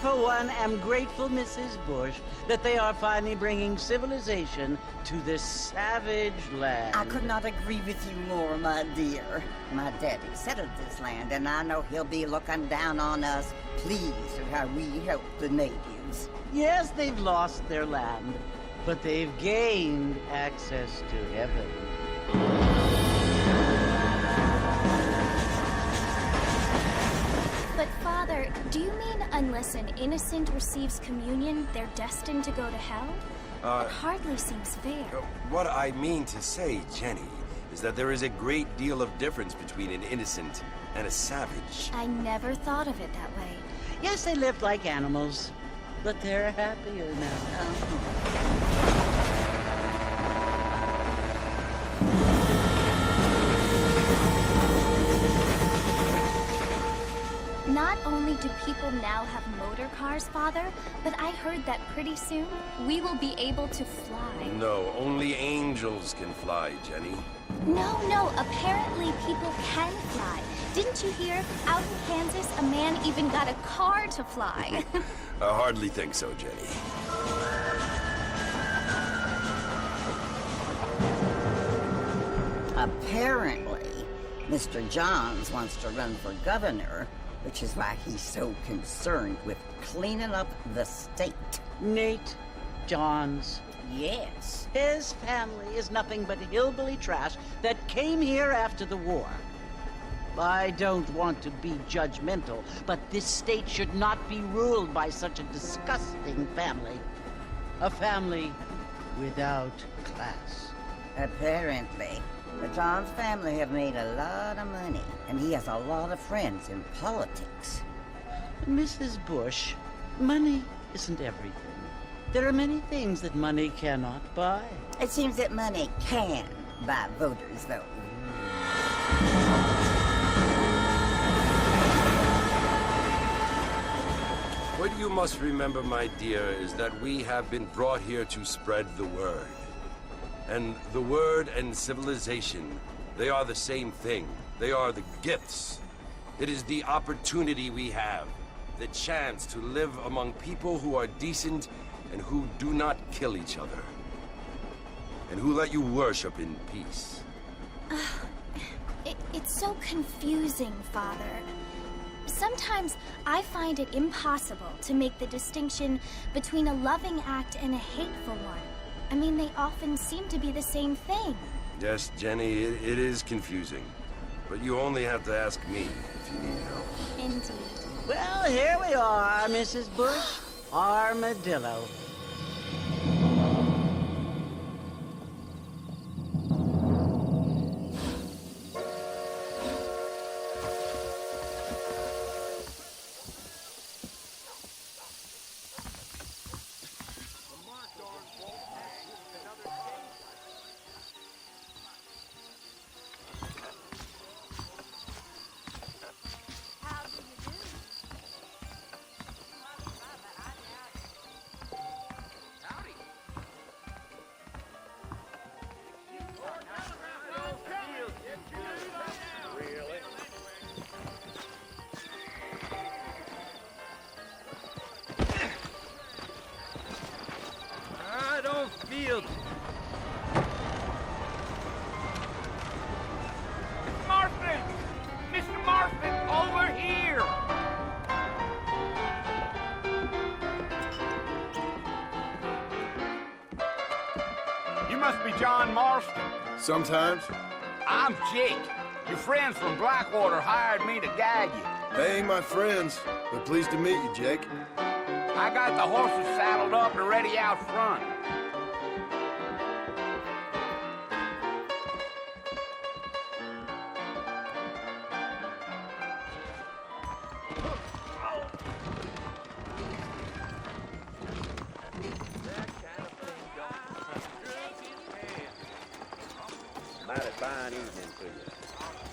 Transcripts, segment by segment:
for one, am grateful, Mrs. Bush, that they are finally bringing civilization to this savage land. I could not agree with you more, my dear. My daddy settled this land, and I know he'll be looking down on us, pleased at how we help the natives. Yes, they've lost their land, but they've gained access to heaven. But Father, do you mean unless an innocent receives communion, they're destined to go to hell? It hardly seems fair. What I mean to say, Jenny, is that there is a great deal of difference between an innocent and a savage. I never thought of it that way. Yes, they lived like animals, but they're happier now. Not only do people now have motor cars, Father, but I heard that pretty soon we will be able to fly. No, only angels can fly, Jenny. No, apparently people can fly. Didn't you hear? Out in Kansas, a man even got a car to fly. I hardly think so, Jenny. Apparently, Mr. Johns wants to run for governor, which is why he's so concerned with cleaning up the state. Nate Johns. Yes. His family is nothing but hillbilly trash that came here after the war. I don't want to be judgmental, but this state should not be ruled by such a disgusting family. A family without class. Apparently. The Johns family have made a lot of money, and he has a lot of friends in politics. Mrs. Bush, money isn't everything. There are many things that money cannot buy. It seems that money can buy voters, though. What you must remember, my dear, is that we have been brought here to spread the word. And the word and civilization, they are the same thing. They are the gifts. It is the opportunity we have, the chance to live among people who are decent and who do not kill each other. And who let you worship in peace. It's so confusing, Father. Sometimes I find it impossible to make the distinction between a loving act and a hateful one. I mean, they often seem to be the same thing. Yes, Jenny, it is confusing. But you only have to ask me if you need help. Indeed. Well, here we are, Mrs. Bush. Armadillo. Field. Marston! Mr. Marston, over here! You must be John Marston. Sometimes. I'm Jake. Your friends from Blackwater hired me to guide you. They ain't my friends, but pleased to meet you, Jake. I got the horses saddled up and ready out front.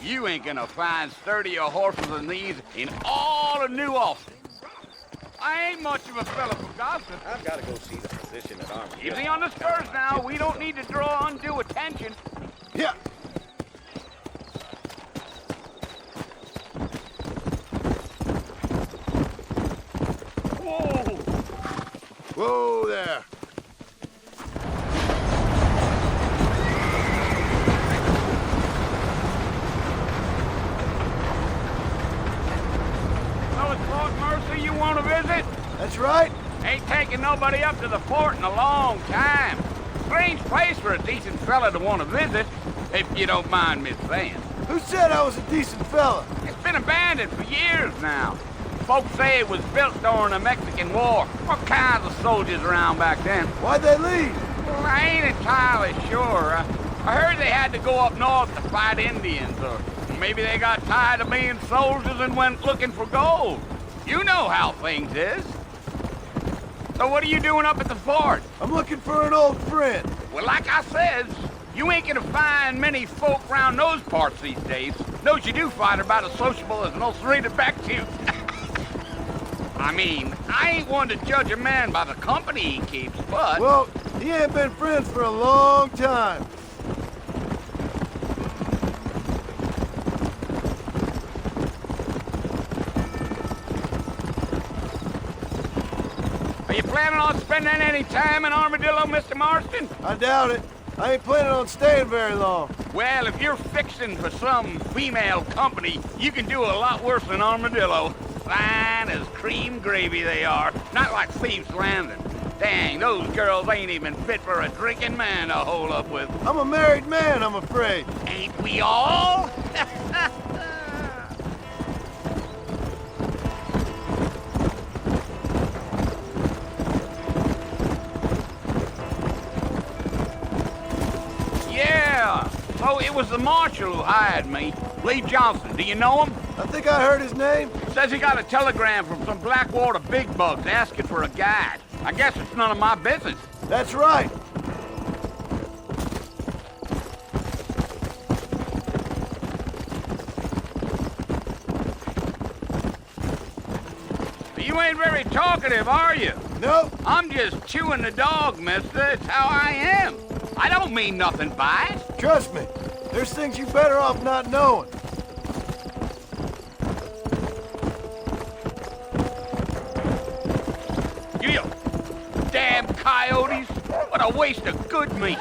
You ain't gonna find sturdier horses than these in all of New Austin. I ain't much of a fella for gossip. I've got to go see the physician at Armadillo. Easy on the spurs now. We don't need to draw undue attention. Yeah. Whoa! Whoa there. So it's Fort Mercer you want to visit? That's right. Ain't taking nobody up to the fort in a long time. Strange place for a decent fella to want to visit, if you don't mind me saying. Who said I was a decent fella? It's been abandoned for years now. Folks say it was built during the Mexican War. What kinds of soldiers around back then? Why'd they leave? Well, I ain't entirely sure. I heard they had to go up north to fight Indians, or maybe they got tired of being soldiers and went looking for gold. You know how things is. So what are you doing up at the fort? I'm looking for an old friend. Well, like I says, you ain't gonna find many folk around those parts these days. Those you do find are about as sociable as an ulcerated back tooth. I mean, I ain't one to judge a man by the company he keeps, but... Well, he ain't been friends for a long time. Are you planning on spending any time in Armadillo, Mr. Marston? I doubt it. I ain't planning on staying very long. Well, if you're fixing for some female company, you can do a lot worse than Armadillo. Fine as cream gravy they are. Not like Thieves' Landing. Dang, those girls ain't even fit for a drinking man to hole up with. I'm a married man, I'm afraid. Ain't we all? Yeah, so it was the marshal who hired me. Lee Johnson, do you know him? I think I heard his name. Says he got a telegram from some Blackwater big bugs asking for a guide. I guess it's none of my business. That's right. You ain't very talkative, are you? No, I'm just chewing the dog, mister. It's how I am. I don't mean nothing by it. trust me. There's things you're better off not knowing. You damn coyotes. What a waste of good meat.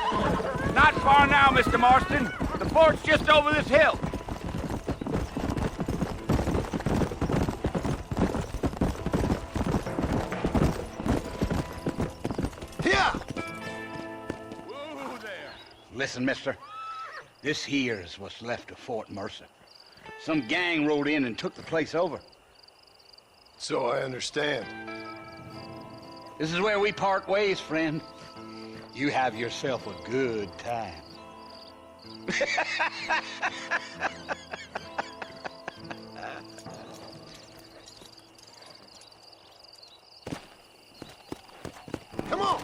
Not far now, Mr. Marston. The fort's just over this hill. Here! Whoa there. Listen, mister. This here is what's left of Fort Mercer. Some gang rode in and took the place over. So I understand. This is where we part ways, friend. You have yourself a good time. Come on!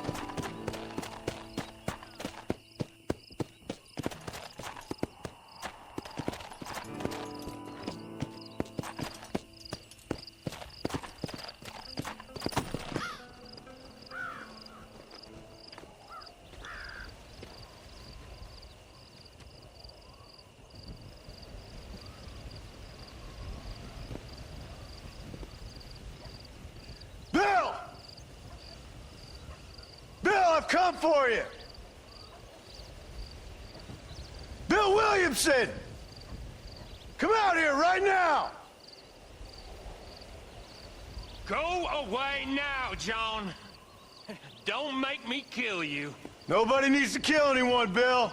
Bill! Bill, I've come for you! Bill Williamson! Come out here right now! Go away now, John. Don't make me kill you. Nobody needs to kill anyone, Bill.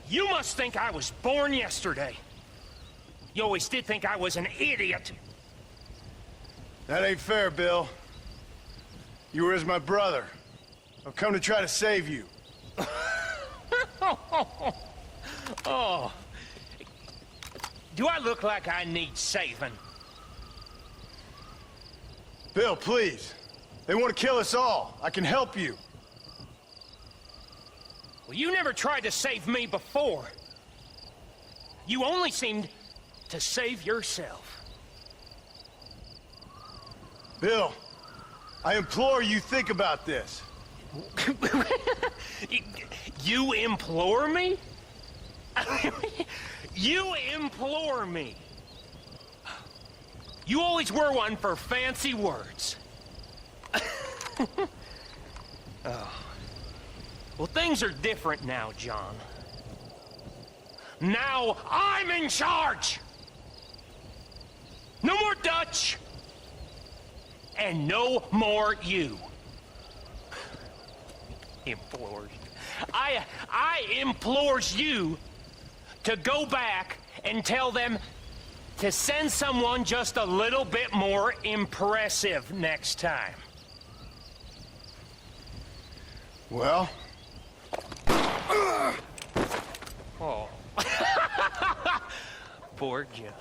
You must think I was born yesterday. You always did think I was an idiot. That ain't fair, Bill. You were as my brother. I've come to try to save you. Oh. Do I look like I need saving? Bill, please. They want to kill us all. I can help you. Well, you never tried to save me before. You only seemed to save yourself. Bill, I implore you think about this. You implore me? You implore me? You always were one for fancy words. Oh. Well, things are different now, John. Now I'm in charge! No more Dutch! And no more you. Implores. I implores you to go back and tell them to send someone just a little bit more impressive next time. Well? Oh. Poor John.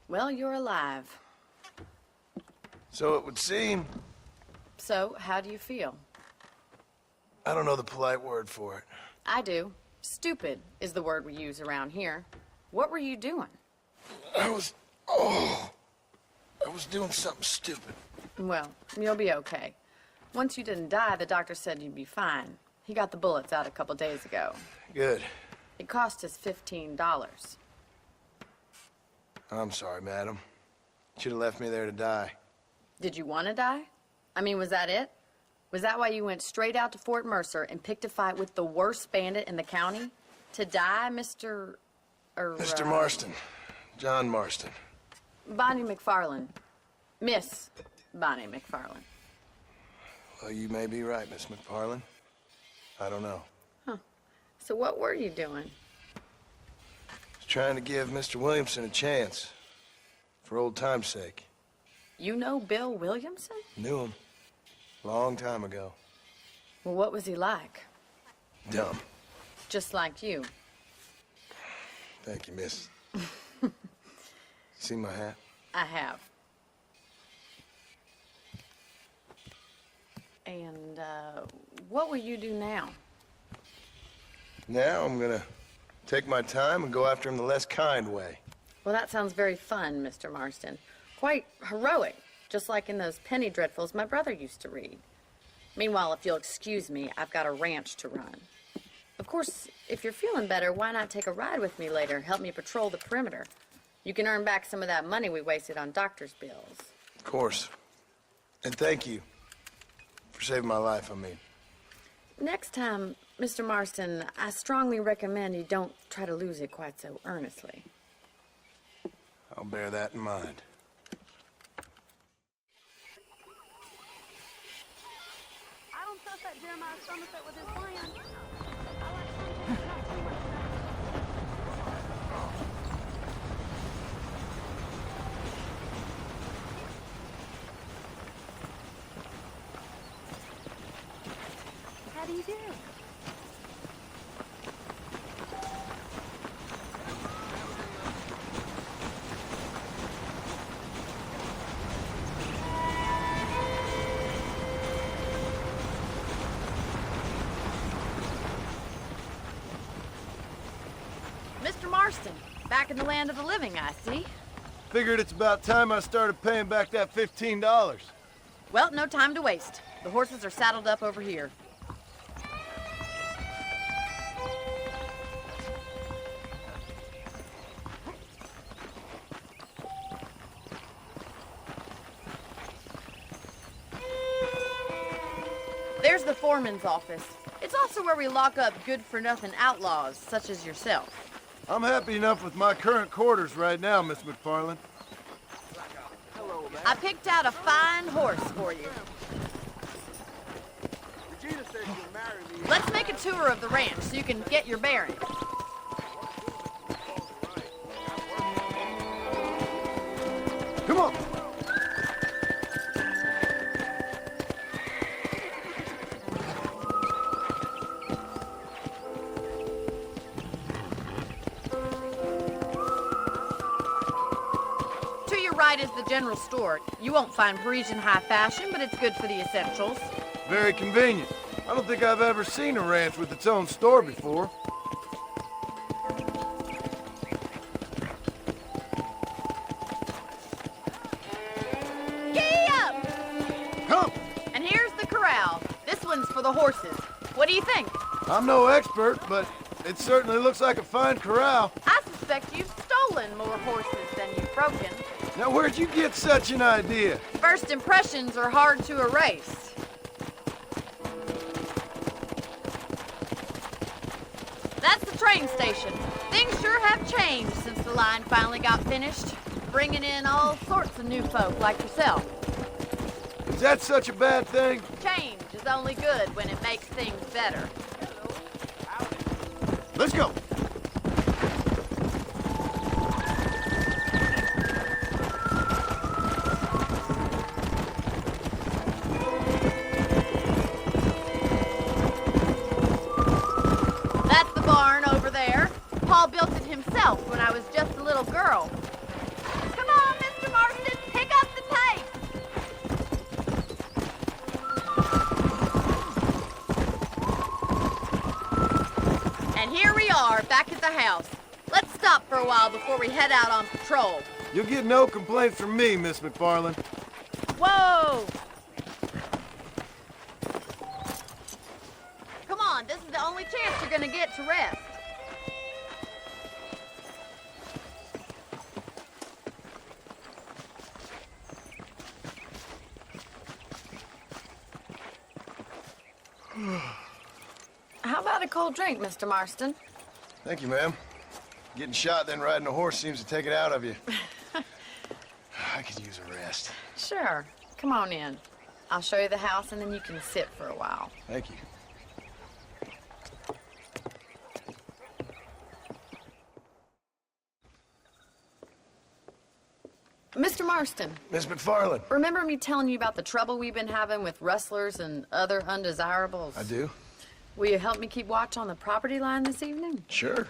Well, you're alive. So it would seem. So, how do you feel? I don't know the polite word for it. I do. Stupid is the word we use around here. What were you doing? I was doing something stupid. Well, you'll be okay. Once you didn't die, the doctor said you'd be fine. He got the bullets out a couple days ago. Good. It cost us $15. I'm sorry, madam. Should have left me there to die. Did you want to die? I mean, was that it? Was that why you went straight out to Fort Mercer and picked a fight with the worst bandit in the county? To die, Mr. Mr. Marston. John Marston. Bonnie McFarland. Miss Bonnie McFarland. Well, you may be right, Miss McFarland. I don't know. Huh. So what were you doing? Trying to give Mr. Williamson a chance. For old time's sake. You know Bill Williamson? Knew him. Long time ago. Well, what was he like? Dumb. Just like you. Thank you, miss. See my hat? I have. And, what will you do now? Now I'm gonna take my time and go after him the less kind way. Well, that sounds very fun, Mr. Marston. Quite heroic, just like in those penny dreadfuls my brother used to read. Meanwhile, if you'll excuse me, I've got a ranch to run. Of course, if you're feeling better, why not take a ride with me later? Help me patrol the perimeter. You can earn back some of that money we wasted on doctor's bills. Of course. And thank you for saving my life, I mean. Next time, Mr. Marston, I strongly recommend you don't try to lose it quite so earnestly. I'll bear that in mind. I don't trust that Jeremiah Somerset with his plan. How do you do? Mr. Marston, back in the land of the living, I see. Figured it's about time I started paying back that $15. Well, no time to waste. The horses are saddled up over here. There's the foreman's office. It's also where we lock up good-for-nothing outlaws, such as yourself. I'm happy enough with my current quarters right now, Miss McFarland. I picked out a fine horse for you. Let's make a tour of the ranch so you can get your bearings. Come on. To your right is the general store. You won't find Parisian high fashion, but it's good for the essentials. Very convenient. I don't think I've ever seen a ranch with its own store before. Giddy up! Come! And here's the corral. This one's for the horses. What do you think? I'm no expert, but it certainly looks like a fine corral. I suspect you've stolen more horses than you've broken. Now, where'd you get such an idea? First impressions are hard to erase. That's the train station. Things sure have changed since the line finally got finished, bringing in all sorts of new folk like yourself. Is that such a bad thing? Change is only good when it makes things better. Let's go. That's the barn over there. Paul built it himself when I was just a little girl. Come on, Mr. Marston, pick up the pace. And here we are, back at the house. Let's stop for a while before we head out on patrol. You'll get no complaints from me, Miss McFarland. Whoa! Come on, this is the only chance you're gonna get to rest. How about a cold drink, Mr. Marston? Thank you, ma'am. Getting shot, then riding a horse seems to take it out of you. I could use a rest. Sure. Come on in. I'll show you the house, and then you can sit for a while. Thank you. Mr. Marston, Miss McFarland. remember me telling you about the trouble we've been having with rustlers and other undesirables? I do. Will you help me keep watch on the property line this evening? Sure.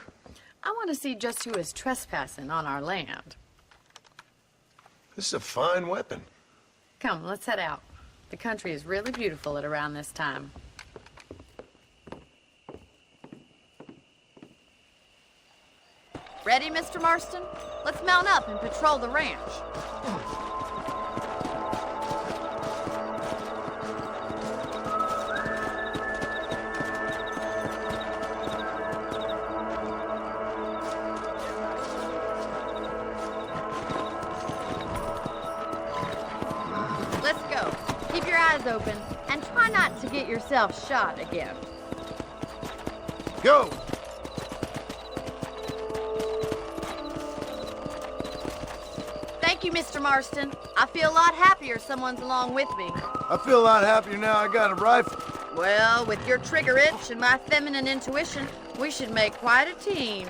I want to see just who is trespassing on our land. This is a fine weapon. Come, let's head out. The country is really beautiful at around this time. Ready, Mr. Marston? Let's mount up and patrol the ranch. Let's go. Keep your eyes open and try not to get yourself shot again. Go! Thank you, Mr. Marston. I feel a lot happier someone's along with me. I feel a lot happier now I got a rifle. Well, with your trigger itch and my feminine intuition, we should make quite a team.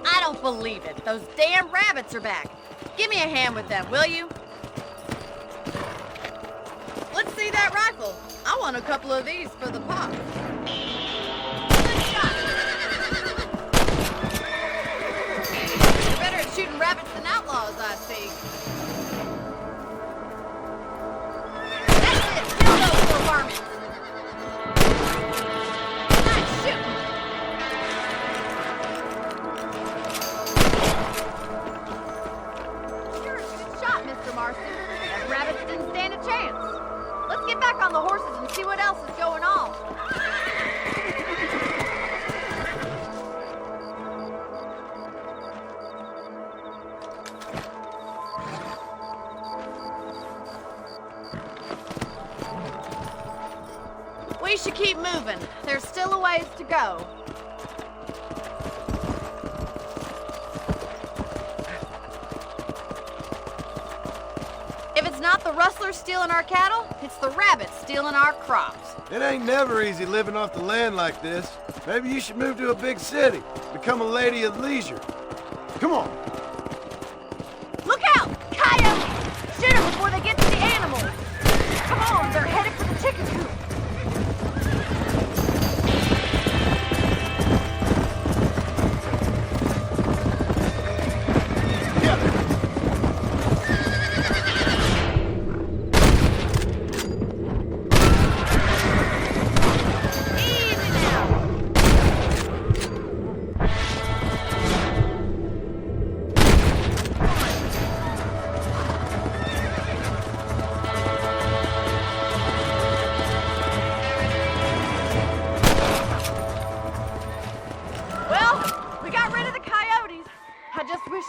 I don't believe it. Those damn rabbits are back. Give me a hand with them, will you? Let's see that rifle. I want a couple of these for the pop. Good shot. You're better at shooting rabbits than outlaws, I see. That's it. Kill those poor varmints. Nice shooting. You're a good shot, Mr. Marston. Them rabbits didn't stand a chance. Let's get back on the horses and see what else is going on. ways to go. If it's not the rustlers stealing our cattle, it's the rabbits stealing our crops. It ain't never easy living off the land like this. Maybe you should move to a big city, become a lady of leisure. Come on. Look out! Coyotes! Shoot them before they get to the animals. Come on, they're headed for the chicken coop.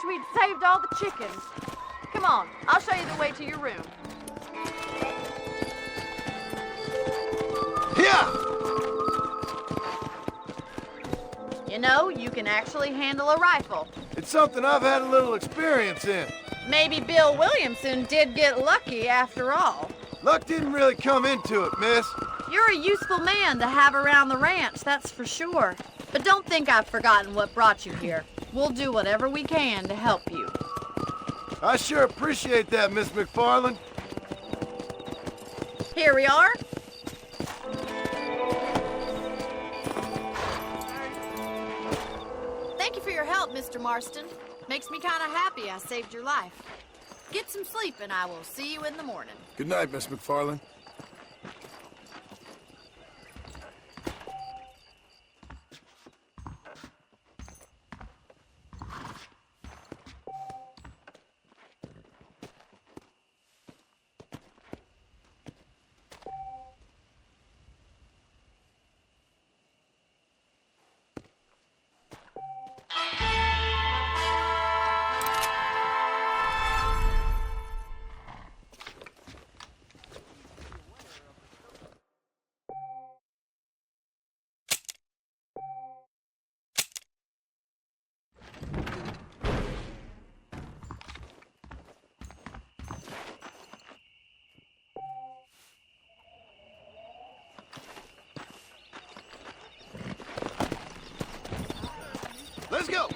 We'd saved all the chickens. Come on, I'll show you the way to your room. Yeah! You know, you can actually handle a rifle. It's something I've had a little experience in. Maybe Bill Williamson did get lucky after all. Luck didn't really come into it, miss. You're a useful man to have around the ranch, that's for sure. But don't think I've forgotten what brought you here. We'll do whatever we can to help you. I sure appreciate that, Miss McFarland. Here we are. Thank you for your help, Mr. Marston. Makes me kind of happy I saved your life. Get some sleep and I will see you in the morning. Good night, Miss McFarland. Let's go!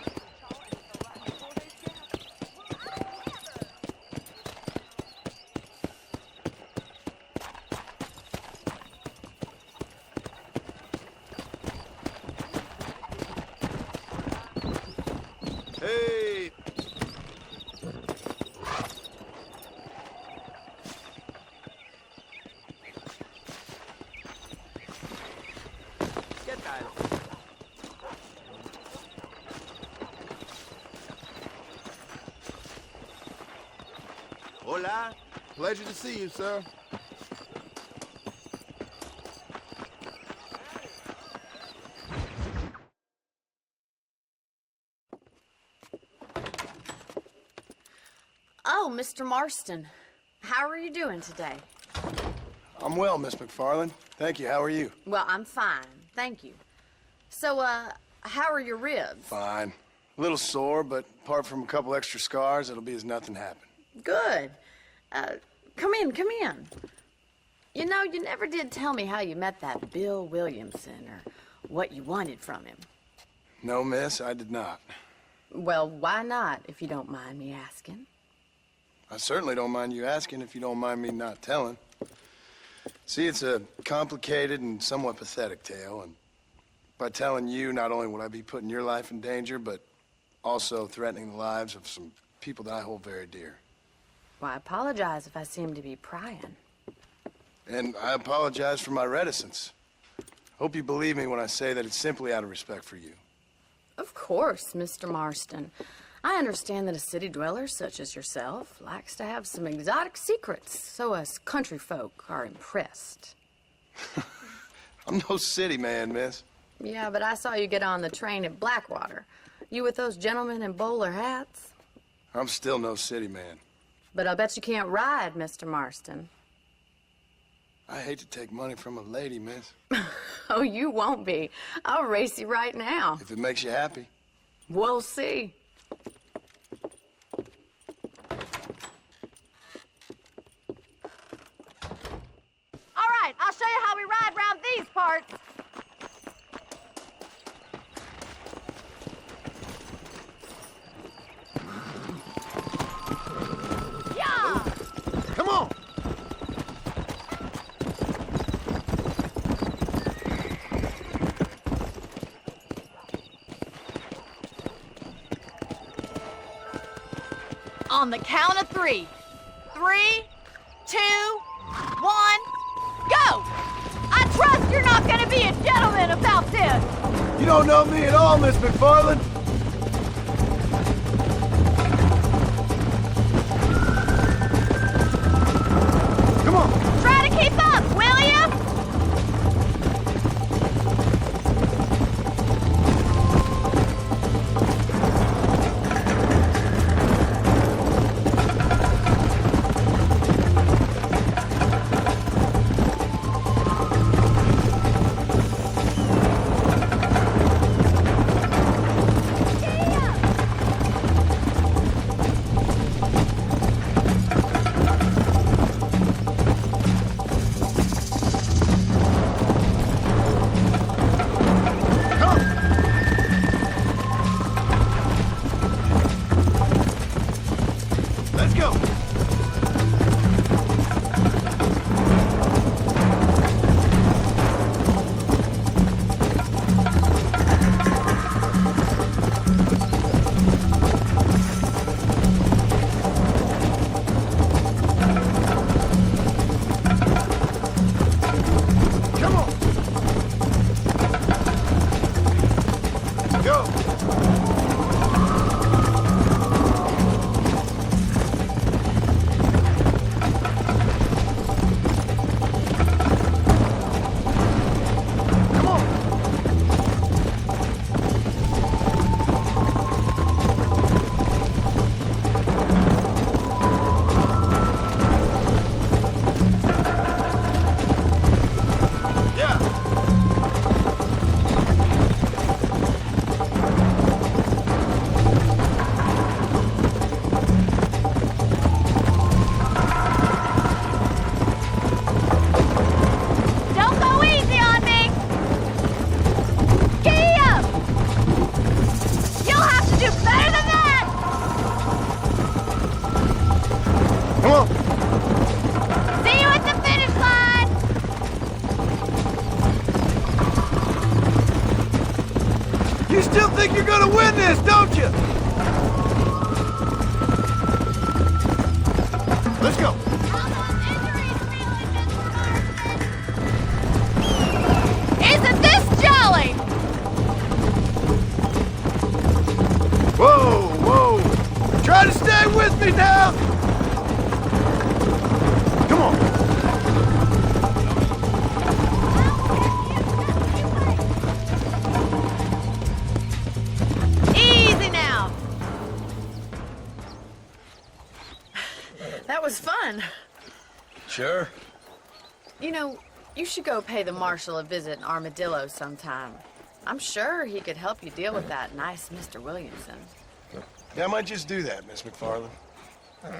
Hey! ¿Qué tal? Hola. Pleasure to see you, sir. Oh, Mr. Marston. How are you doing today? I'm well, Miss McFarland. Thank you. How are you? Well, I'm fine. Thank you. So, how are your ribs? Fine. A little sore, but apart from a couple extra scars, it'll be as nothing happened. Good. Come in, come in. You know, you never did tell me how you met that Bill Williamson or what you wanted from him. No, miss, I did not. Well, why not, if you don't mind me asking? I certainly don't mind you asking if you don't mind me not telling. See, it's a complicated and somewhat pathetic tale, and by telling you, not only would I be putting your life in danger, but also threatening the lives of some people that I hold very dear. Well, I apologize if I seem to be prying. And I apologize for my reticence. Hope you believe me when I say that it's simply out of respect for you. Of course, Mr. Marston. I understand that a city dweller such as yourself likes to have some exotic secrets, so us country folk are impressed. I'm no city man, miss. Yeah, but I saw you get on the train at Blackwater. You with those gentlemen in bowler hats? I'm still no city man. But I bet you can't ride, Mr. Marston. I hate to take money from a lady, miss. Oh, you won't be. I'll race you right now. If it makes you happy. We'll see. All right, I'll show you how we ride around these parts. Yeah! Come on! On the count of 3. 3, 2, 1, go! I trust you're not gonna be a gentleman about this. You don't know me at all, Miss McFarland. Come on! Try to keep up, will ya? Let's go! Come on! Go! Come on! Yeah! Don't go easy on me! Giddy up! You'll have to do better than that! Come on! See you at the finish line! You still think you're gonna win this, don't you? Let's go! How those injuries feeling, Mr. Marston? Isn't this jolly? Whoa, whoa! Try to stay with me now! Come on! Easy now! That was fun. Sure. You know, you should go pay the marshal a visit in Armadillo sometime. I'm sure he could help you deal with that nice Mr. Williamson. Yeah, I might just do that, Miss McFarland.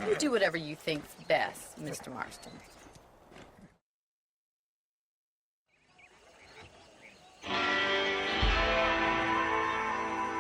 You do whatever you think's best, Mr. Marston.